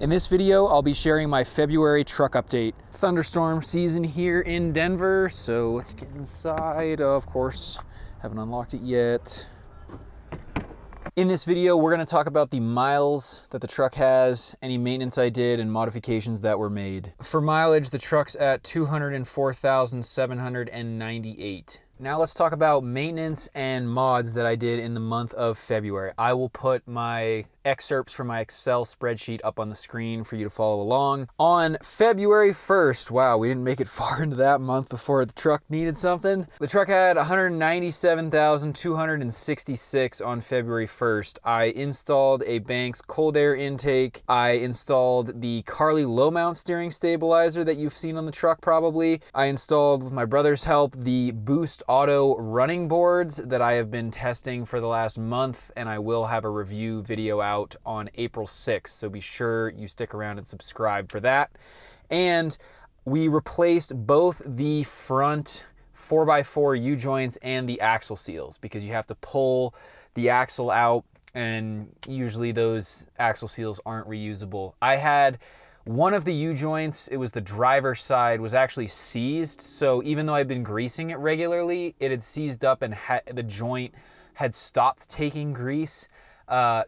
In this video, I'll be sharing my February truck update. Thunderstorm season here in Denver, so let's get inside. Of course, haven't unlocked it yet. In this video, we're gonna talk about the miles that the truck has, any maintenance I did, and modifications that were made. For mileage, the truck's at 204,798. Now let's talk about maintenance and mods that I did in the month of February. I will put my excerpts from my Excel spreadsheet up on the screen for you to follow along. On February 1st, wow, we didn't make it far into that month before the truck needed something. The truck had 197,266 on February 1st. I installed a Banks cold air intake. I installed the Carly low mount steering stabilizer that you've seen on the truck probably. I installed, with my brother's help, the Boost Auto running boards that I have been testing for the last month, and I will have a review video out on April 6th, so be sure you stick around and subscribe for that. And we replaced both the front 4x4 U-joints and the axle seals because you have to pull the axle out, and usually those axle seals aren't reusable. I had one of the U-joints, it was the driver's side, was actually seized, so even though I've been greasing it regularly, it had seized up and the joint had stopped taking grease.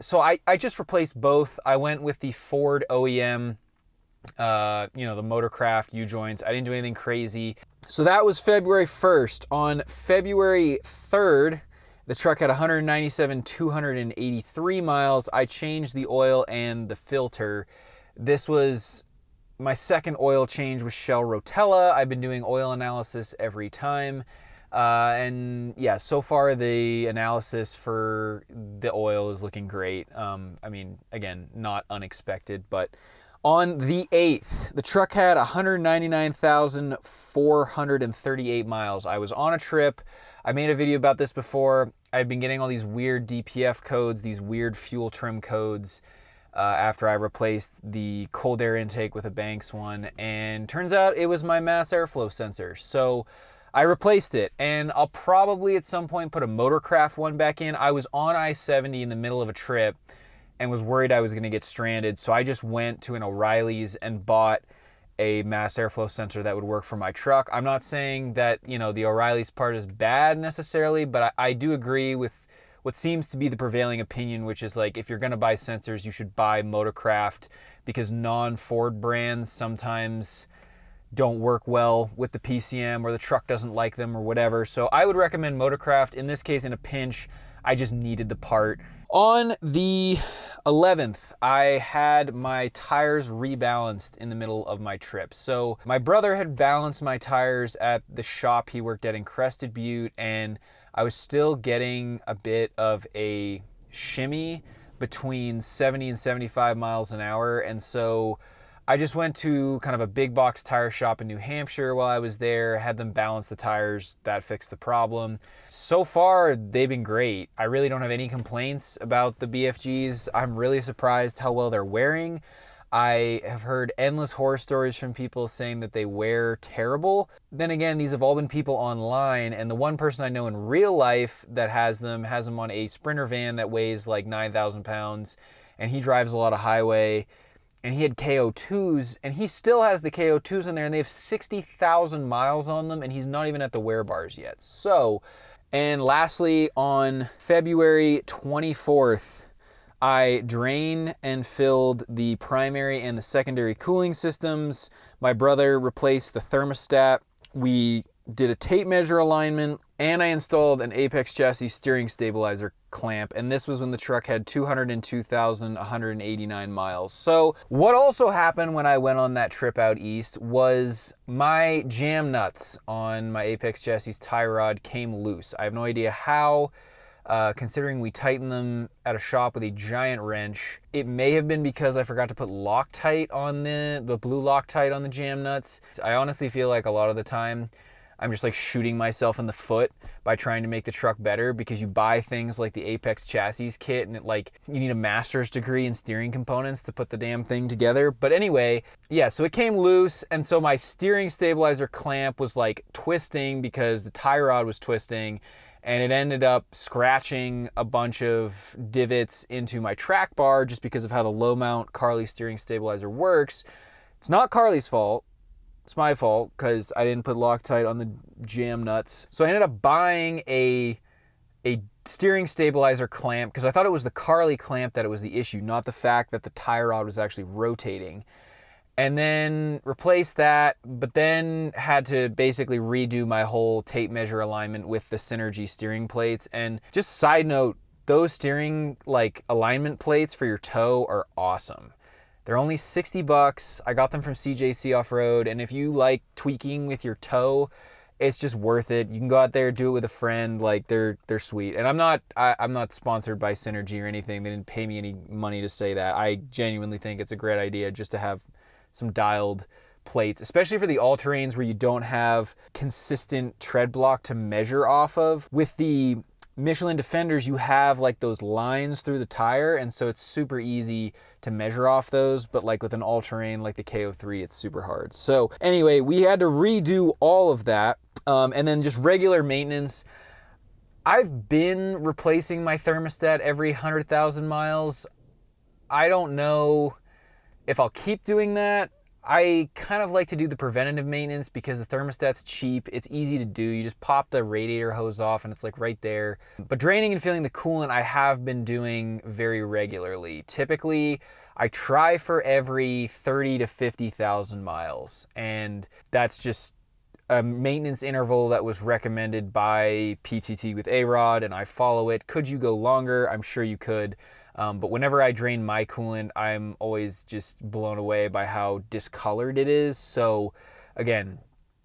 So I just replaced both. I went with the Ford OEM, the Motorcraft U-joints. I didn't do anything crazy. So that was February 1st. On February 3rd, the truck had 197,283 miles. I changed the oil and the filter. This was my second oil change with Shell Rotella. I've been doing oil analysis every time. And yeah, so far the analysis for the oil is looking great. I mean, again, not unexpected, but on the 8th, the truck had 199,438 miles. I was on a trip. I made a video about this before. I'd been getting all these weird DPF codes, these weird fuel trim codes, after I replaced the cold air intake with a Banks one, and turns out it was my mass airflow sensor. So I replaced it, and I'll probably at some point put a Motorcraft one back in. I was on I-70 in the middle of a trip and was worried I was gonna get stranded, so I just went to an O'Reilly's and bought a mass airflow sensor that would work for my truck. I'm not saying that, the O'Reilly's part is bad necessarily, but I do agree with what seems to be the prevailing opinion, which is like, if you're gonna buy sensors, you should buy Motorcraft, because non-Ford brands sometimes don't work well with the PCM, or the truck doesn't like them or whatever. So I would recommend Motorcraft. In this case, in a pinch, I just needed the part. On the 11th, I had my tires rebalanced in the middle of my trip. So my brother had balanced my tires at the shop he worked at in Crested Butte, and I was still getting a bit of a shimmy between 70 and 75 miles an hour. And so I just went to kind of a big box tire shop in New Hampshire while I was there, had them balance the tires. That fixed the problem. So far, they've been great. I really don't have any complaints about the BFGs. I'm really surprised how well they're wearing. I have heard endless horror stories from people saying that they wear terrible. Then again, these have all been people online, and the one person I know in real life that has them on a Sprinter van that weighs like 9,000 pounds, and he drives a lot of highway. And he had KO2s, and he still has the KO2s in there, and they have 60,000 miles on them, and he's not even at the wear bars yet. So, and lastly, on February 24th, I drained and filled the primary and the secondary cooling systems. My brother replaced the thermostat. We did a tape measure alignment, and I installed an Apex chassis steering stabilizer clamp, and this was when the truck had 202,189 miles. So what also happened when I went on that trip out east was my jam nuts on my Apex chassis tie rod came loose. I have no idea how, considering we tightened them at a shop with a giant wrench. It may have been because I forgot to put Loctite on the blue Loctite on the jam nuts. I honestly feel like a lot of the time I'm just like shooting myself in the foot by trying to make the truck better, because you buy things like the Apex chassis kit and you need a master's degree in steering components to put the damn thing together. But anyway, yeah, so it came loose, and so my steering stabilizer clamp was like twisting because the tie rod was twisting, and it ended up scratching a bunch of divots into my track bar just because of how the low mount Carli steering stabilizer works. It's not Carli's fault. It's my fault because I didn't put Loctite on the jam nuts. So I ended up buying a steering stabilizer clamp because I thought it was the Carli clamp that it was the issue, not the fact that the tie rod was actually rotating. And then replaced that, but then had to basically redo my whole tape measure alignment with the Synergy steering plates. And just side note, those steering alignment plates for your toe are awesome. They're only 60 bucks. I got them from CJC Off-Road, and if you like tweaking with your toe, it's just worth it. You can go out there, do it with a friend. Like they're sweet. And I'm not sponsored by Synergy or anything. They didn't pay me any money to say that. I genuinely think it's a great idea just to have some dialed plates, especially for the all-terrains where you don't have consistent tread block to measure off of. With the Michelin Defenders, you have like those lines through the tire, and so it's super easy to measure off those, but like with an all-terrain like the KO3, it's super hard. So anyway, we had to redo all of that, and then just regular maintenance. I've been replacing my thermostat every 100,000 miles. I don't know if I'll keep doing that. I kind of like to do the preventative maintenance because the thermostat's cheap. It's easy to do. You just pop the radiator hose off and it's like right there. But draining and filling the coolant I have been doing very regularly. Typically, I try for every 30 to 50,000 miles. And that's just a maintenance interval that was recommended by PTT with A-Rod, and I follow it. Could you go longer? I'm sure you could. But whenever I drain my coolant, I'm always just blown away by how discolored it is. So again,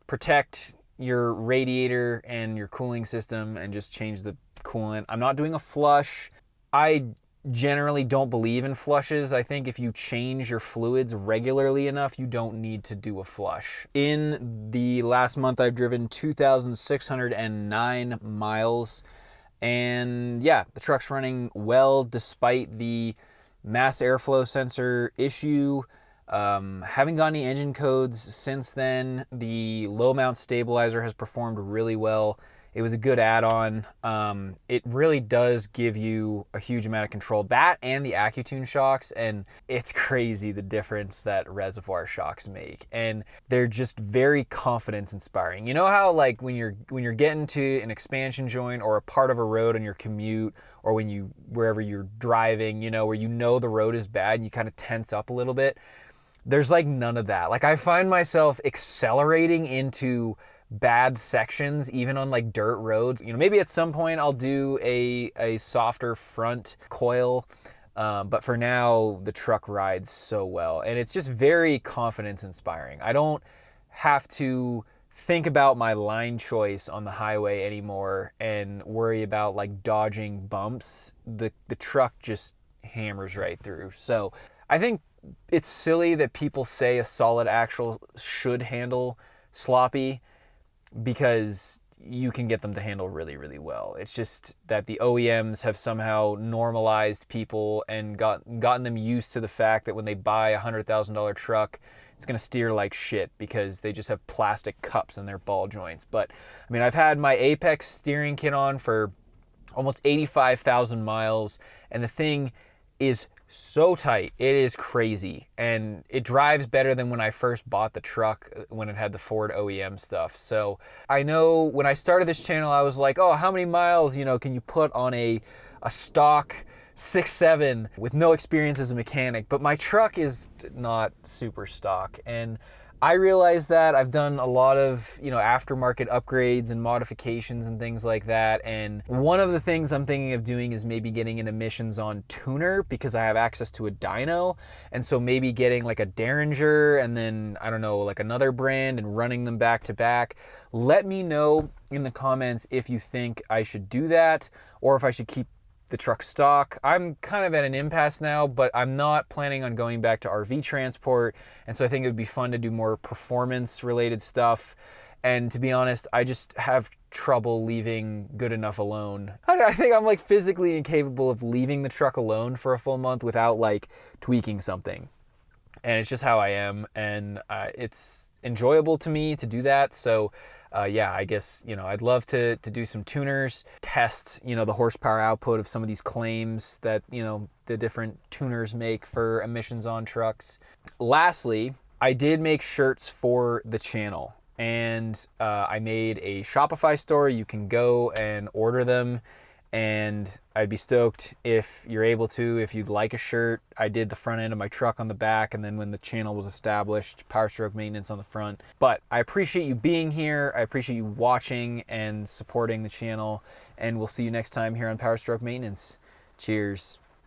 protect your radiator and your cooling system and just change the coolant. I'm not doing a flush. I generally don't believe in flushes. I think if you change your fluids regularly enough, you don't need to do a flush. In the last month, I've driven 2,609 miles. And yeah, the truck's running well despite the mass airflow sensor issue. Haven't got any engine codes since then. The low mount stabilizer has performed really well. It was a good add-on. It really does give you a huge amount of control. That and the AccuTune shocks, and it's crazy the difference that reservoir shocks make. And they're just very confidence inspiring. You know how like when you're getting to an expansion joint or a part of a road on your commute, or wherever you're driving, where the road is bad and you kind of tense up a little bit? There's like none of that. Like I find myself accelerating into bad sections, even on like dirt roads. Maybe at some point I'll do a softer front coil, but for now the truck rides so well, and it's just very confidence inspiring. I don't have to think about my line choice on the highway anymore and worry about like dodging bumps. The truck just hammers right through. So I think it's silly that people say a solid axle should handle sloppy, because you can get them to handle really, really well. It's just that the OEMs have somehow normalized people and gotten them used to the fact that when they buy a $100,000 truck, it's going to steer like shit because they just have plastic cups in their ball joints. But I mean, I've had my Apex steering kit on for almost 85,000 miles, and the thing is so tight. It is crazy, and it drives better than when I first bought the truck when it had the Ford OEM stuff. So I know when I started this channel, I was like, oh, how many miles can you put on a stock 6.7 with no experience as a mechanic? But my truck is not super stock, and I realize that I've done a lot of, aftermarket upgrades and modifications and things like that. And one of the things I'm thinking of doing is maybe getting an emissions on tuner, because I have access to a dyno. And so maybe getting like a Derringer and then, I don't know, like another brand and running them back to back. Let me know in the comments if you think I should do that or if I should keep the truck stock. I'm kind of at an impasse now, but I'm not planning on going back to RV transport, and so I think it would be fun to do more performance related stuff. And to be honest, I just have trouble leaving good enough alone. I think I'm like physically incapable of leaving the truck alone for a full month without like tweaking something, and it's just how I am, and it's enjoyable to me to do that. So yeah, I guess, you know, I'd love to do some tuners, test, you know, the horsepower output of some of these claims that, you know, the different tuners make for emissions on trucks. Lastly, I did make shirts for the channel, and I made a Shopify store. You can go and order them, and I'd be stoked if you're able to, if you'd like a shirt. I did the front end of my truck on the back, and then when the channel was established, PowerStroke Maintenance on the front. But I appreciate you being here. I appreciate you watching and supporting the channel, and we'll see you next time here on PowerStroke Maintenance. Cheers.